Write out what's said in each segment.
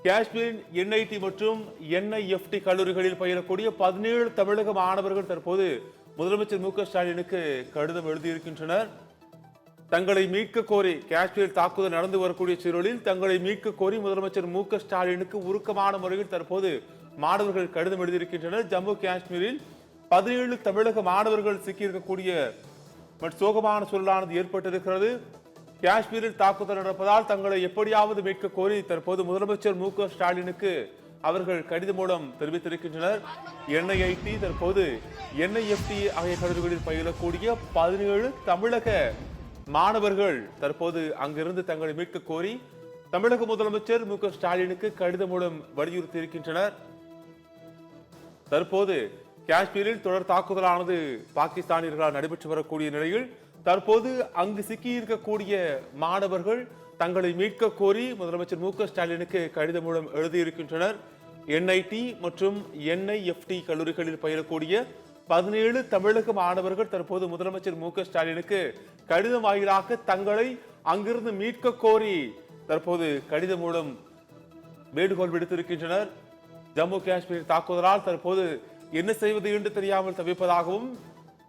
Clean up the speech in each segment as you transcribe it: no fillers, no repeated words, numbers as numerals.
காஷ்மீரின் என்ஐடி மற்றும் என்ஐஎஃப்டி கல்லூரிகளில் பயிலக்கூடிய 17 தமிழக மாணவர்கள் தற்போது முதலமைச்சர் மு க ஸ்டாலினுக்கு கடிதம் எழுதியிருக்கின்றனர். தங்களை மீட்க கோரி காஷ்மீரில் தாக்குதல் நடந்து வரக்கூடிய சூழலில் தங்களை மீட்க கோரி முதலமைச்சர் மு க ஸ்டாலினுக்கு உருக்கமான முறையில் தற்போது மாணவர்கள் கடிதம் எழுதியிருக்கின்றனர். ஜம்மு காஷ்மீரில் 17 தமிழக மாணவர்கள் சிக்கியிருக்கக்கூடிய சோகமான சூழலானது ஏற்பட்டிருக்கிறது. காஷ்மீரில் தாக்குதல் நடப்பதால் தங்களை எப்படியாவது மீட்க கோரி தற்போது முதலமைச்சர் மு க ஸ்டாலினுக்கு அவர்கள் கடிதம் மூலம் தெரிவித்திருக்கின்றனர். என்ஐஐடி தற்போது என்ஐஎஃப்டி ஆகிய கல்லூரிகளில் பயிலக்கூடிய 17 தமிழக மாணவர்கள் தற்போது அங்கிருந்து தங்களை மீட்க கோரி தமிழக முதலமைச்சர் மு க ஸ்டாலினுக்கு கடிதம் மூலம் வலியுறுத்தி இருக்கின்றனர். தற்போது காஷ்மீரில் தொடர் தாக்குதலானது பாகிஸ்தானியர்களால் நடைபெற்று வரக்கூடிய நிலையில் தற்போது அங்கு சிக்கியிருக்கக்கூடிய மாணவர்கள் தங்களை மீட்க கோரி முதலமைச்சர் மு க ஸ்டாலினுக்கு கடிதம் மூலம் எழுதியிருக்கின்றனர். என்ஐடி மற்றும் என்ஐஎஃப்டி கல்லூரிகளில் பயிலக்கூடிய 17 தமிழக மாணவர்கள் தற்போது முதலமைச்சர் மு க ஸ்டாலினுக்கு கடிதம் வாயிலாக தங்களை அங்கிருந்து மீட்க கோரி தற்போது கடிதம் மூலம் வேண்டுகோள் விடுத்திருக்கின்றனர். ஜம்மு காஷ்மீர் தாக்குதலால் தற்போது என்ன செய்வது என்று தெரியாமல் தவிப்பதாகவும்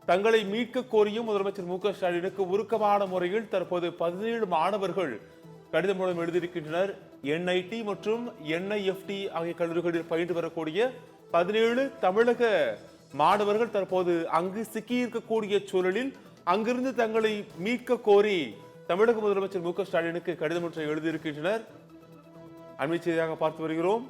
தங்களை மீட்க கோரியும் முதலமைச்சர் மு க ஸ்டாலினுக்கு உருக்கமான முறையில் தற்போது 17 மாணவர்கள் கடிதம் மூலம் எழுதியிருக்கின்றனர். என்ஐடி மற்றும் என்ஐஎஃப்டி ஆகிய கல்லூரிகளில் பயின்று வரக்கூடிய 17 தமிழக மாணவர்கள் தற்போது அங்கு சிக்கியிருக்கக்கூடிய சூழலில் அங்கிருந்து தங்களை மீட்க கோரி தமிழக முதலமைச்சர் மு க ஸ்டாலினுக்கு கடிதம் ஒன்றை எழுதியிருக்கின்றனர். அண்மை செய்தியாக பார்த்து வருகிறோம்.